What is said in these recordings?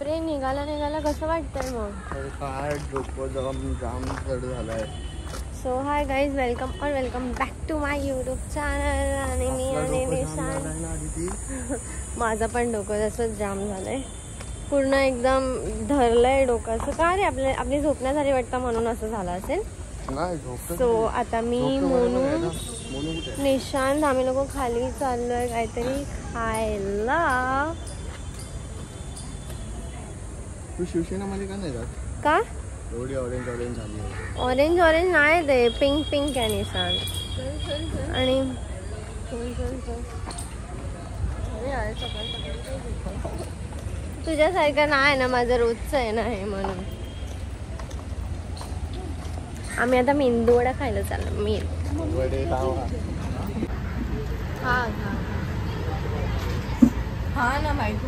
बापरे, निघाला कसं वाटतंय मग? काय डोकं जाम जड झालंय. So hi guys, welcome back to my YouTube channel. आणि मी आणि निशान. माझं पण डोकं तसंच जाम झालंय, पूर्ण एकदम धरलंय डोकं. असं का रे, आपली झोपण्यासाठी वाटतं म्हणून असं झालं असेल. सो आता मी मोनू निशांत आम्ही लोक खाली चाललोय काहीतरी खायला. तू शिवसेनामध्ये का नाही जात? का? एवढी ऑरेंज झाली. ऑरेंज नाही ते पिंक आहे निशांत. आणि तुझ्यासारखं नाही ना, माझं रोजचं आहे ना हे, म्हणून आम्ही आता मेंदूवडा खायला चाललो. हा ना माहिती.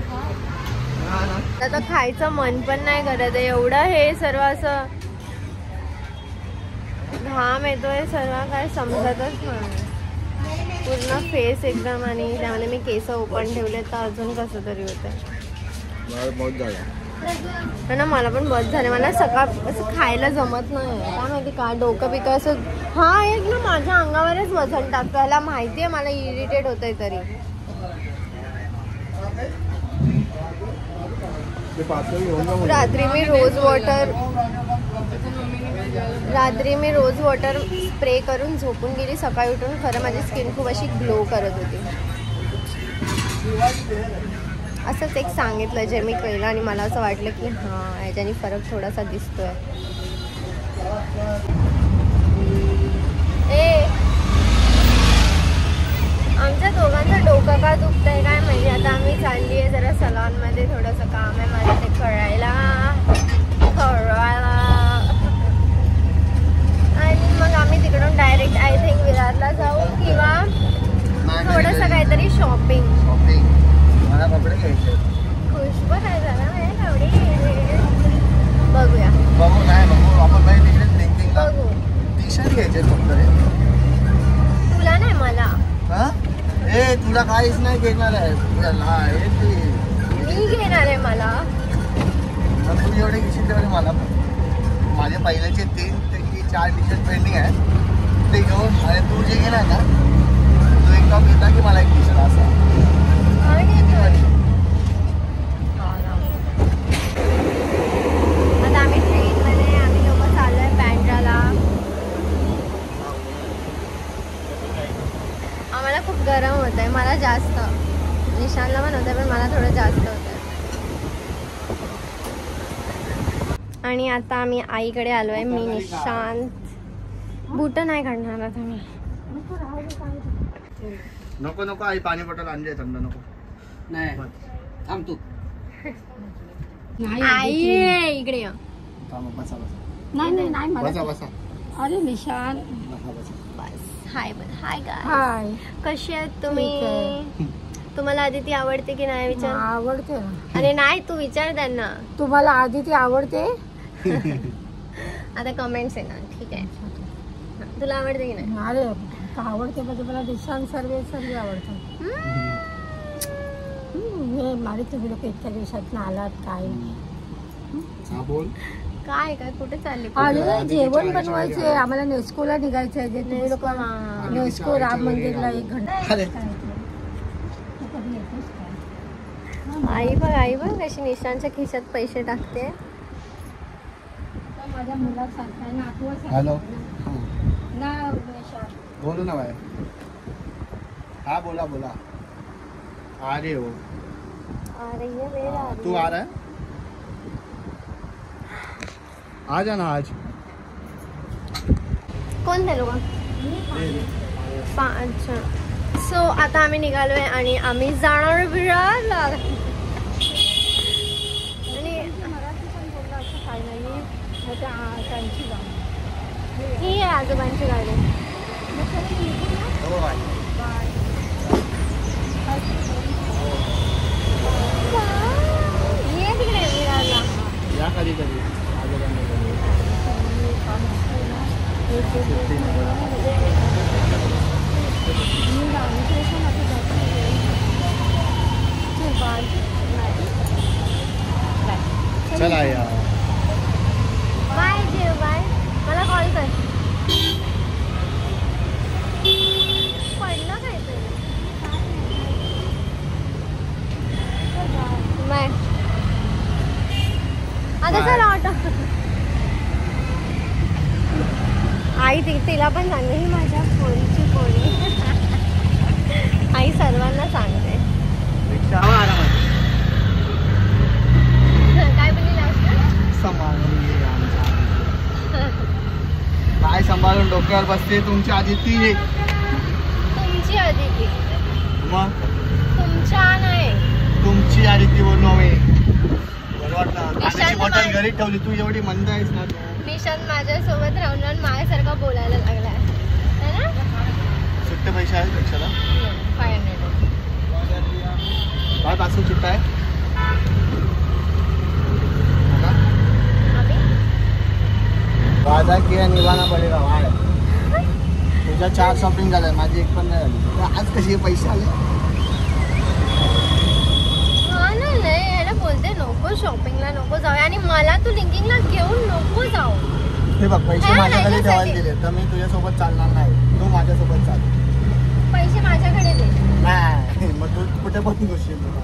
आता खायचं मन पण नाही करत आहे, एवढं हे सर्व असं घाम येतोय सर्व, काय समजतच नाही. पूर्ण फेस एकदम, आणि त्यामध्ये मी केस ओपन ठेवले तर अजून कसं तरी होतंय ना. मला पण बस झाले. मला सकाळ असं खायला जमत नाही, काय माहिती का, डोकं बिकं असं. हा एक ना माझ्या अंगावरच वजन टाकतो, ह्याला माहिती आहे मला इरिटेट होतंय तरी. रात्री मी रोज वॉटर स्प्रे करून झोपून गेली. सकाळी उठून खरं माझी स्किन खूप अशी ग्लो करत होती. असंच एक सांगितलं जे मी केलं, आणि मला असं वाटलं की हां याच्याने फरक थोडासा दिसतोय. आमच्या दोघांचं डोकं का दुखतंय काय माहिती. आता आम्ही चालली आहे जरा सलॉनमध्ये, थोडंसं काम आहे मला ते करायला. आणि मग आम्ही तिकडून डायरेक्ट आय थिंक विरारला जाऊ, किंवा थोडंसं काहीतरी शॉपिंग. मला कपडे घ्यायचे. खुश पण आहे झाला एवढी. बघूया. बघू आपण बघू. टी शर्ट घ्यायचे फक्त. तुला नाही मला. तुला काहीच नाही घेणार आहे. मी घेणार आहे मला. तू एवढे घेशील तेवढे मला पण. माझे पहिल्याचे 3 ते 4 टी शर्ट पेंडिंग आहे, ते घेऊन. आणि तू जे घेणार ना, तू एक टॉप घेतला की मला एक टी शर्ट असा. आता आम्ही ट्रेनमध्ये, आम्ही लोक चाललोय बँड्राला. आम्हाला खूप गरम होत आहे, मला जास्त. निशानला पण होत आहे, पण मला थोडं जास्त होत आहे. आणि आता आम्ही आईकडे आलो आहे. मी निशांत. बूट नाही काढणार आता मी. नको आई, पाणी बॉटल आणली आहे थंड. नको नाही थांब तू. आई इकडे ये. नाही बसा. अरे निशान. हाय हाय कशी आहेत तुम्ही? तुम्हाला आदिती आवडते की नाही विचार. आवडते. अरे नाही, तू विचार त्यांना. तुम्हाला आदिती आवडते? आता कमेंट्स आहे ना, ठीक आहे. तुला आवडते की नाही? अरे आवडते म्हणजे मला निशान सर्व आवडतात. हे मारे तुम्ही लोक इतक्या दिवसात आलात काय बोल. काय कुठे चालले? अरे जेवण बनवायचे आम्हाला. नेस्कोला निघायचं आहे. जे तुम्ही लोक नेस्को राम मंदिरला 1 घंटा. आई बघ कशी निशांच्या खिशात पैसे टाकते. माझ्या मुलासारखा. हॅलो ना बोलू ना बाय. हाँ बोला. आ रही हो? आ रही है मेरा. तू आ रहा है? आ जाना आज. कोण ते लोक? 5. सो आता आम्ही निघालोय आणि आम्ही जाणार विरारला. आणि मराठी पण बोलला असं फायनली. त्यांची गाडी ही आहे, आजोबांची गाडी. ये तिकडे विरारला. या कधी Bye. चला यार बाय जेव बाय. मला कॉल कर. पडलं काय ते बाय. आता चला ऑटो. आई तिला पण सांगते ही माझ्या पोरीची पोरी. आई सर्वांना सांगते. रिक्षा आरामात काय बोलली लास्ट. काय सांभाळून डोक्यावर बसते तुमची आदिती. तुमची आदिती मग तुमच्या नाही तुमची आदिती बोललो मी. बरोबर ना. निशांत पाण्याची बॉटल माय- घरी ठेवली तू एवढी मंद आहेस ना तू. निशांत माझ्यासोबत राहून राहून माझ्यासारखा बोलायला लागलाय है ना. सुट्टे पैसे आहेत रिक्षाला 500. काय पासून सुट्टा आहे आता? वादा किया निभाना पडेगा वाढ. तुझ्या 4 शॉपिंग झाल्या माझी एक पण नाही झाली. आज कशी पैसे आले. हा ना नाही याला बोलते नको शॉपिंगला नको जाऊ आणि मला तू लिंकिंगला घेऊन नको जाऊ. हे बघ पैसे नाही, माझ्याकडे नाही, ठेवायला नाही. दिले तर मी तुझ्यासोबत चालणार नाही. तू माझ्यासोबत चाल. पैसे माझ्याकडे दे. नाही मग तू कुठे पण घुसशील तुला.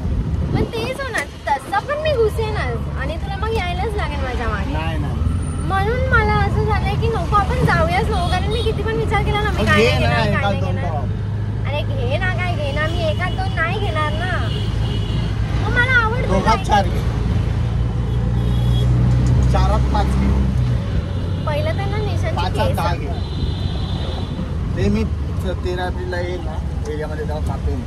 मग तेच होणार तसं पण मी घुसेनच आणि तुला मग यायलाच लागेल माझ्या मागे. नाही नाही म्हणून मला असं झालंय की नको आपण जाऊयाच नको कारण मी किती पण विचार केला ना मी मग काय घे नाही ना घेणार काय एखाद नाही दोन घेणार. टॉप. अरे घे ना काय घे ना मी एखाद दोन नाही घेणार ना. मग मला आवडतं दोघात 4 घे. 4त 5 घे. पहिलं त्यांना निशांची 5त केस 10 घे. ते मी 13 एप्रिलला येईल ना एरियामध्ये तेव्हा कापेन.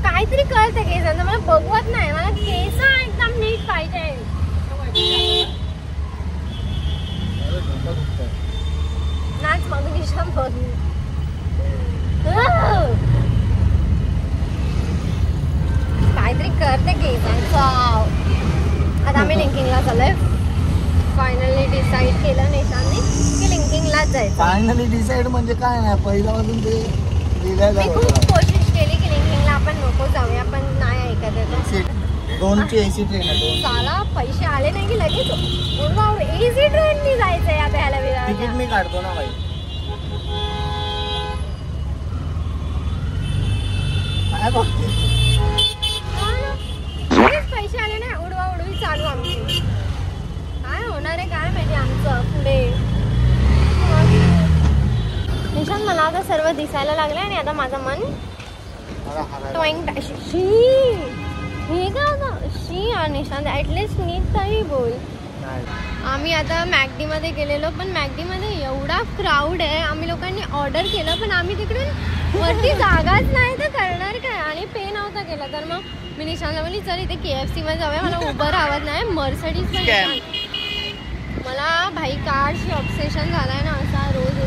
काहीतरी कळतं केसांचं मला बघवत नाही. मला केस एकदम नीट पाहिजे. नाच मग निशांत बघ. काहीतरी करते केसांचं. आता आम्ही लिंकिंगला चाललोय. फायनली डिसाईड केलं निशांतने की लिंकिंगलाच जायचं. फायनली डिसाईड म्हणजे काय नाही पहिल्यापासून ते लिहिलेलं मी खूप कोशिश केली की लिंकिंगला आपण नको जाऊया पण नाही ऐकत येतो. 2ची AC ट्रेन आहे 2. साला पैसे आले नाही की लगेच इझी ट्रेननी जायचंय आता ह्याला तिकीट मी काढतो ना बाई. काय बघते लगेच पैसे आले नाही उडवा उडवी चालू आमची. काय होणार आहे काय माहिती आमचं पुढे. निशांत मला आता सर्व दिसायला लागलं आणि आता माझं मन टॉईंग हे का होतं शी. निशांत ॲटलिस्ट नीट तरी बोल. आम्ही आता मॅकडीमध्ये गेलेलो पण मॅकडीमध्ये एवढा क्राऊड आहे. आम्ही लोकांनी ऑर्डर केलं पण आम्ही तिकडून वरती जागाच नाही तर करणार काय आणि पे नव्हता केला. तर मग मी निशांतला बोलली चल इथे KFC मध्ये जाऊया मला उबर आवडत नाही मर्सिडीज पण. मला भाई कारची ऑब्सेशन झालाय ना असा रोज.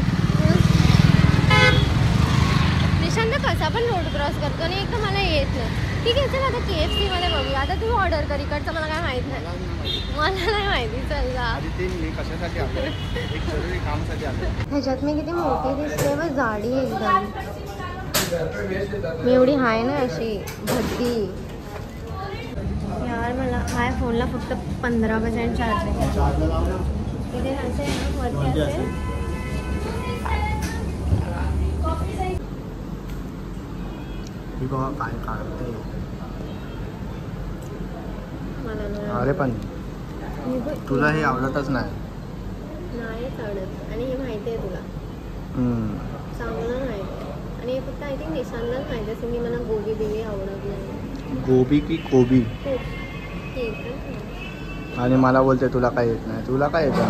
निशांत कसा पण रोड क्रॉस करतो आणि एक तर मला येत नाही. ठीक आहे चल आता KFC मध्ये बघूया. आता तू ऑर्डर कर इकडचं मला काय माहित नाही. मला नाही माहिती. चल जा. कशासाठी आलो एक जरुरी कामासाठी आलो. ह्याच्यात मी किती मोठी दिसते व जाडी एकदम. मी एवढी हाय ना अशी भद्दी. यार मला हाय फोनला फक्त 15% चार्जिंग आहे. इथे असेल वरती असेल. काय काढते मला नाही अरे पण आवडत. तुला हे आवडतच नाही. नाहीच आवडत आणि हे माहिती आहे तुला चांगलं नाही आणि हे फक्त आय थिंक निशांनाच माहिती असेल की मला गोबी बिबी आवडत नाही. गोबी की कोबी. ठीक आहे. आणि मला बोलते तुला काय येत नाही. तुला काय येतं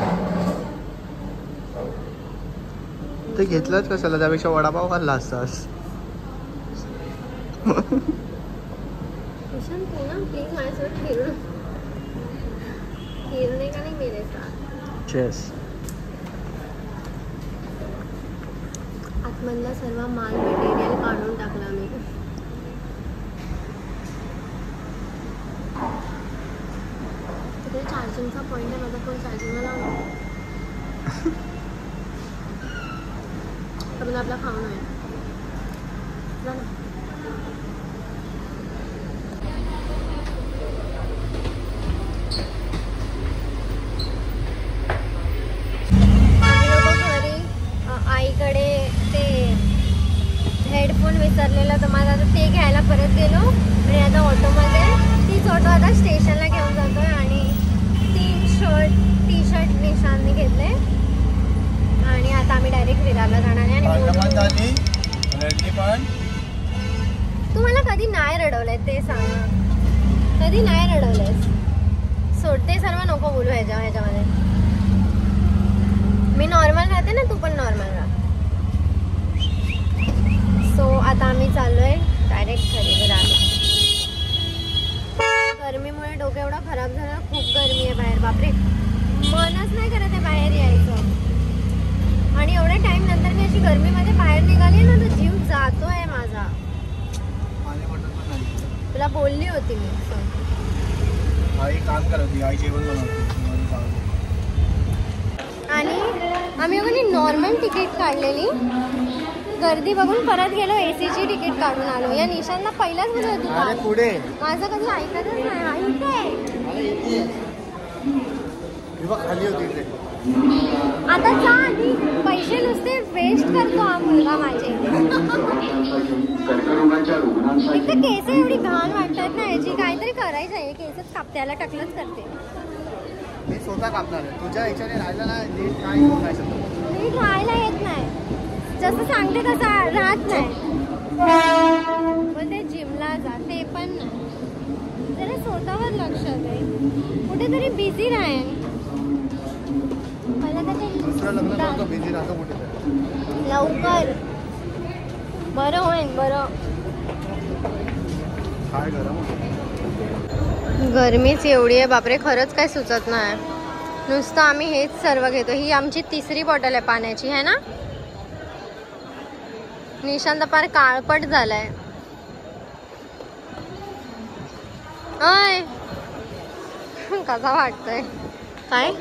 ते घेतलंच कशाला त्यापेक्षा वडापाव खाल्ला असतास. निशांत तू ना प्लीज माझ्यासोबत फिरणे का नाही मेरे साथ. चेस आतमधला सर्व माल मटेरियल काढून टाकला मी. तिथे चार्जिंगचा पॉईंट आहे. माझा फोन चार्जिंगला लावला तर आपला खाऊन आहे ना. विसरलेलं, तर माझं आता ते घ्यायला परत गेलो आणि आता ऑटोमध्ये तीच ऑटो आता स्टेशनला घेऊन जातोय. आणि 3 टी शर्ट निशांनी घेतले आणि आता आम्ही डायरेक्ट विरारला जाणार आहे. आणि तू मला कधी नाही रडवलंय ते सांग ना, कधी नाही रडवलंयस? सोडते सर्व, नको बोलू ह्याच्यामध्ये. मी नॉर्मल राहते ना, तू पण नॉर्मल राहा. सो आता आम्ही चाललोय डायरेक्ट घरी विरारला. गरमीमुळे डोकं एवढा खराब झाला, खूप गरमी आहे बाहेर. बापरे, मनच नाही करत आहे बाहेर यायचं. आणि एवढ्या टाइम नंतर मी अशी गरमीमध्ये बाहेर निघाली ना, तर जीव जातोय माझा. तुला बोलली होती मी. काम करत होती, आई जेवण बनवते. आणि आम्ही बघा नॉर्मल तिकीट काढलेली, गर्दी बघून परत गेलो, एसीची तिकीट काढून आलो. या निशांना पहिलाच बोलत होती पुढे, माझं कधी ऐकतच नाही. ऐकते खाली होती. आता जा आधी, पैसे नुसते वेस्ट करतो हा मुलगा माझे. एक तर केस एवढी घाण वाटतात ना, याची काहीतरी करायचं आहे. केसच कापत्याला टाकलंच करते. मी स्वतः कापणार आहे. तुझ्या ह्याच्याने राहिलं ना, नीट काय होऊ नाही शकत. नीट राहायला येत नाही, जसं सांगते तसं राहत नाही. बोलते जिमला जा, ते पण नाही. जरा स्वतःवर लक्ष दे, कुठेतरी बिझी राहील. दुसरं लग्न करतो, बिझी राहतो कुठेतरी. लवकर बरं होईल. बरं, काय गरम, गरमीच एवढी आहे बापरे, खरंच काय सुचत नाही. नुसतं आम्ही हेच सर्व घेतो. ही आमची 3री बॉटल आहे पाण्याची, है ना. निशांत पार काळपट झालाय. अय कसा वाटतोय? काय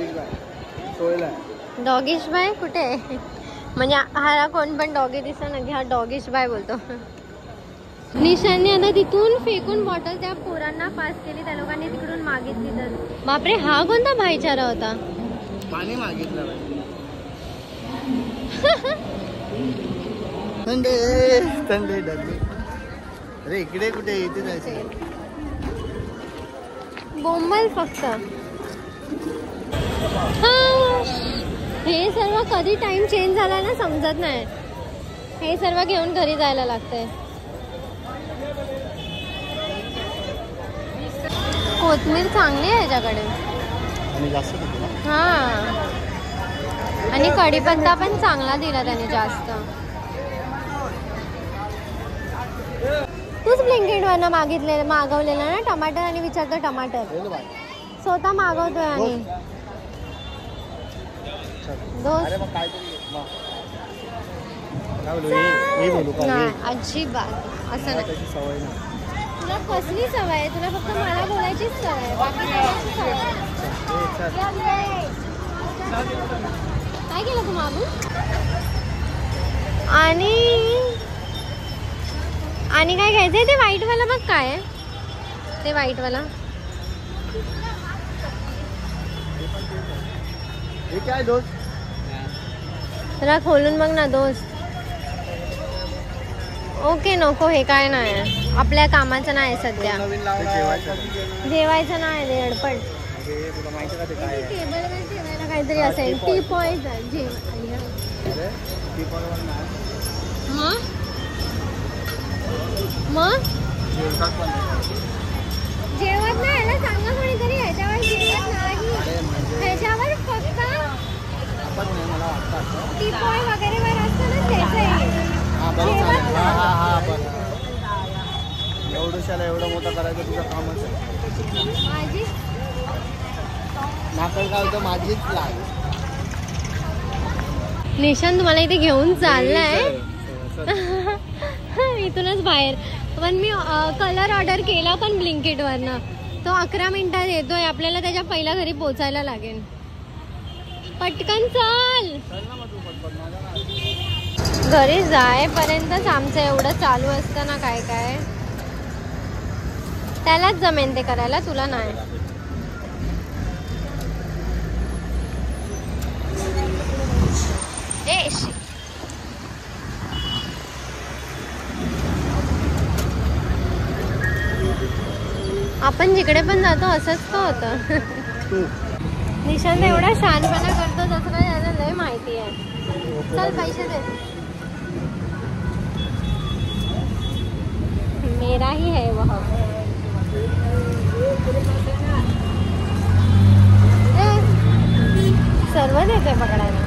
डॉगिश बाय कुठे आहे? म्हणजे हा कोण पण डॉगी दिसला ना की हा डॉगिश बाय बोलतो. निशांनी आता तिथून फेकून बॉटल त्या पोरांना पास केली, त्या लोकांनी तिकडून मागितली. तर बापरे, हा कोणता भाईचारा होता? पाणी मागितलं. अरे इकडे कुठे, इथे जायचं. बोंबल फक्त. हे सर्व कधी टाइम चेंज झाला ना समजत नाही. हे सर्व घेऊन घरी जायला लागतंय. कोथमीर चांगली आहे याच्याकडे. हा, आणि कढीपत्ता पण चांगला दिला त्याने जास्त. तूच ब्लिंकिट वरनं मागवलेलं ना टमाटर, आणि विचारतो टमाटर स्वतः मागवतोय. आणि अजिबात असं नाही. तुला कसली सवय आहे? तुला फक्त मला बोलायचीच सवय आहे, बाकी सगळ्याची सवय आहे. काय केलं तू मागून? आणि काय घ्यायचंय? ते व्हाईटवाला बघ, काय आहे ते व्हाईटवाला? काय दोस्त, जरा खोलून बघ ना दोस्त. ओके, नको, हे काय नाही, आपल्या कामाचं नाही सध्या. जेवायचं नाही, धडपड. टेबल ठेवायला काहीतरी असेल. टी पॉईंट मग जेवत नाही ना, सांगा कोणीतरी. ह्याच्यावर जेवत नाही, ह्याच्यावर फक्त टी पॉय वगैरे वर असतं ना त्याचं. एवढं एवढं मोठं करायचं तुझं कामच आहे. माझी नाकलगाव माझीच लाग. निशांत तुम्हाला इथे घेऊन चाललाय इथूनच बाहेर. पण मी कलर ऑर्डर केला पण ब्लिंकिट वरनं. तो 11 मिनिटात येतोय. आपल्याला त्याच्या पहिल्या घरी पोचायला लागेल. पटकन चल. घरी जायपर्यंतच आमचं एवढं चालू असतं ना काय काय. त्यालाच जमेन ते करायला, तुला नाही. आपण जिकडे पण जातो असंच का होतं. निशांत एवढा शानपणा करतो तसं काय त्याला लय माहिती आहे. चल पैसे दे. मेरा ही है वह. सर्व देते पकडायला.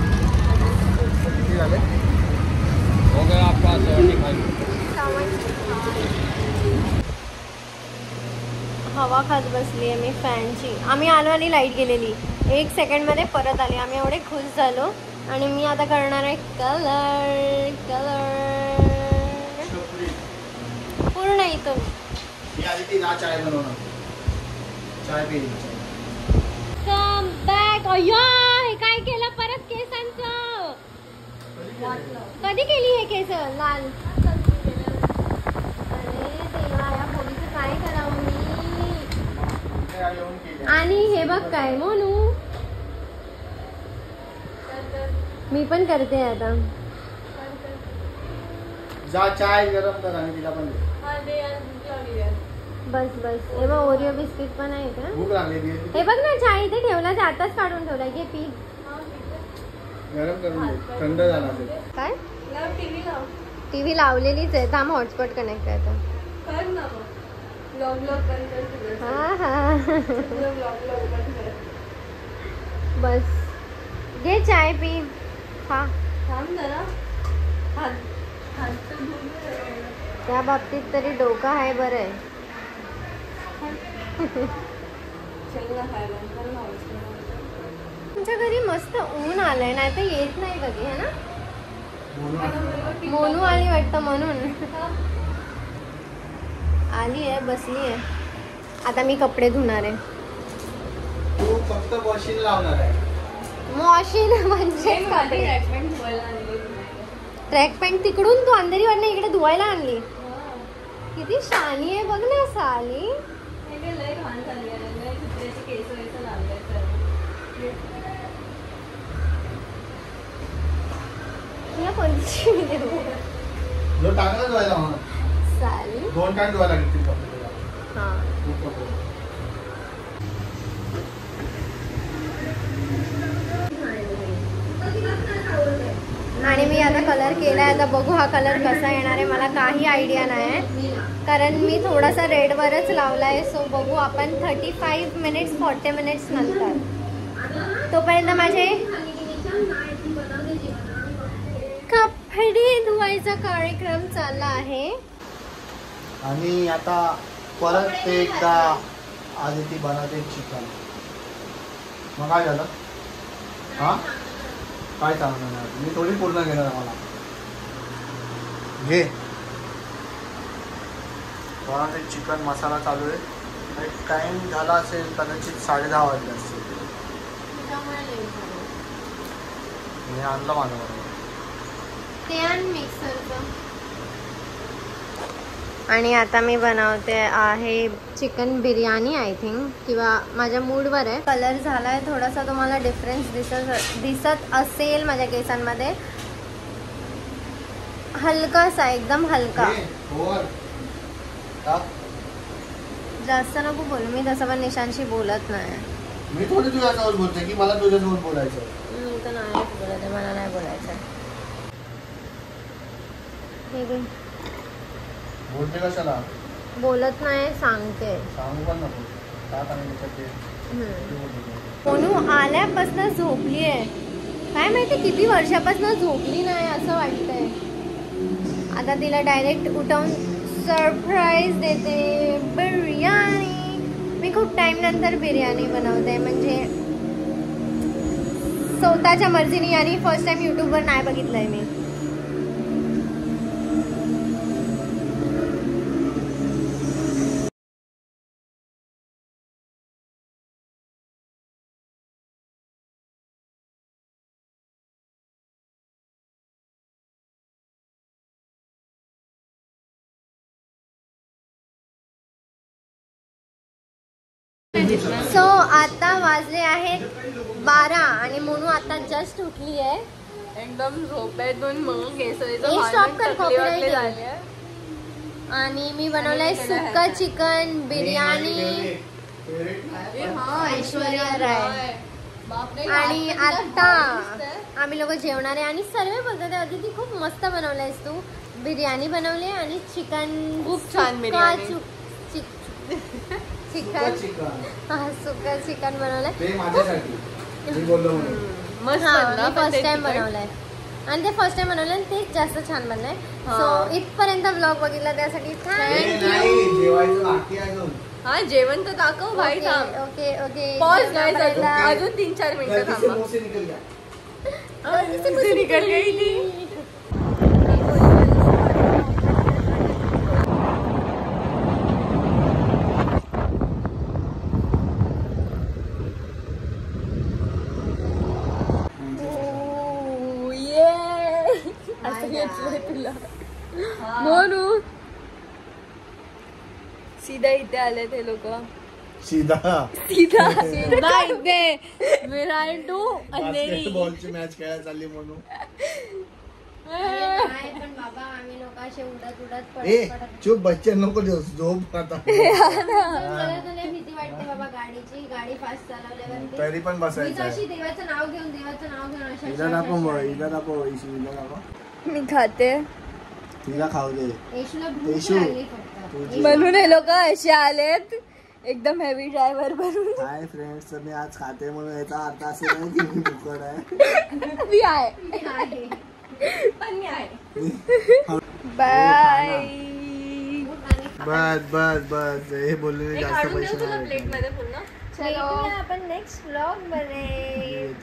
हवा खात बसली आहे मी फॅनची. आम्ही आलो आणि लाईट गेलेली. 1 सेकंडमध्ये परत आली. आम्ही एवढे खुश झालो. आणि मी आता करणार आहे कलर पूर्ण इथून. Come back. अय्या हे काय केलं परत केसांचं. कधी केली हे केस लाल. काय करावं मी. आणि हे बघ काय मोनू. मी पण करते आता. जा चाय गरम कर आणि तिला पण दे. बस बस. हे बघ ओरिओ बिस्किट पण आहे का. भूक लागलेली आहे. हे बघ ना चाय इथे ठेवला. आताच काढून ठेवला. घे पी. गरम करून दे. थंड झाला असेल. काय टीव्ही लावलेलीच आहे. थांब हॉटस्पॉट कनेक्ट आहे आता. हा हा बस घे चाय पी. हा त्या बाबतीत तरी डोकं आहे. बरं आहे. तुमच्या घरी मस्त ऊन आलंय. नाही तर येत नाही कधी है ना. मोनू आली वाटतं म्हणून आली आहे. बसली आहे. आता मी कपडे धुणार आहे. तू फक्त मशीन लावणार आहे. मशीन म्हणजे ट्रॅक पॅन्ट तिकडून तू अंधेरीवरनं इकडे धुवायला आणली. किती शानी आहे बघ ना साली. तुला कोणती टाकलं धुवायला साली. 2 टाइम धुवायला लागतील कपडे. हा आणि मी आता कलर केलाय. आता बघू हा कलर कसा येणार आहे. मला काही आयडिया नाही कारण मी थोडासा रेडवरच लावलाय. सो बघू आपण 35 मिनिट्स 40 मिनिट्स नंतर. तोपर्यंत माझे कपडे धुवायचा कार्यक्रम चालला आहे. आणि आता परत एकदा आदिती बनवते चिकन. मग काय झालं. हा काय चालणार. मी थोडी पूर्ण घेणार मला. घे बनवते चिकन. मसाला चालू आहे. टाइम झाला असेल कदाचित 10:30 वाजले असतील. मी आणलं माझं बरोबर ते आण मिक्सरचं. आणि आता मी बनवते आहे चिकन बिर्याणी आय थिंक. किंवा माझ्या मूडवर आहे. कलर झालाय थोडासा. तुम्हाला डिफरन्स दिसत असेल माझ्या केसांमध्ये. हलकासा एकदम हलका. जास्त नको बोलू. मी तसं पण निशांशी बोलत नाही. मी थोडी तुझ्यासोबत बोलते की मला तुझ्यासोबत बोलायचं. मी तर नाही बोलत. मला नाही बोलायचं. बोलते कशाला. बोलत नाही सांगते. सांगू पण नको. मोनू आल्यापासून झोपली आहे. काय माहिती किती वर्षापासून झोपली नाही असं वाटतंय. आता तिला डायरेक्ट उठवून सरप्राईज देते. बिर्याणी. मी खूप टाइम नंतर बिर्याणी बनवते. म्हणजे स्वतःच्या मर्जीने. आणि फर्स्ट टाइम यूट्यूबवर नाही बघितलंय मी. सो आता वाजले आहेत 12 आणि मोनू आता जस्ट उठली आहे. एकदम झोपेतून मग केसरीचं स्टॉप कर. झाले. आणि मी बनवलंय सुक्का चिकन बिर्याणी. ऐश्वर्या राय. आणि आता आम्ही लोक जेवणार आहे आणि सर्व बोलतात अदिती खूप मस्त बनवलंयस तू. बिर्याणी बनवली आणि चिकन खूप छान चिकन हा सुक्का चिकन बनवलंय. फर्स्ट टाइम बनवलंय आणि ते फर्स्ट टाइम बनवलंय आणि ते जास्त छान बनलंय. सो इथपर्यंत ब्लॉग बघितला त्यासाठी थँक्यू. हा जेवण तर दाखव भाई. थांब. ओके ओके पॉज नाही अजून 3-4 मिनिटं थांबा. निकल गई थी. म्हणून सीधा इथे आले ते लोक. सीधा इथे विराटू अंधेरी बॉलची मॅच खेळायला चालली म्हणून. पण बाबा आम्ही लोक असे उडत ए चुप बच्चे नको झोप आता. मला भीती वाटते बाबा गाडीची. गाडी फास्ट चालवल्यावर तरी पण बसायचं. देवाचं नाव घेऊन हिला नको मी खाते. तिला खाऊ दे. म्हणून हे लोक असे आलेत एकदम हेवी ड्रायव्हर बनून. हाय फ्रेंड्स, मी आज खाते म्हणून याचा अर्थ असे नाही की मी भुकड आहे. मी आहे पण मी आहे. बाय. बस हे बोलले जास्त पैसे प्लेट मध्ये पूर्ण. आपण नेक्स्ट व्लॉग मध्ये.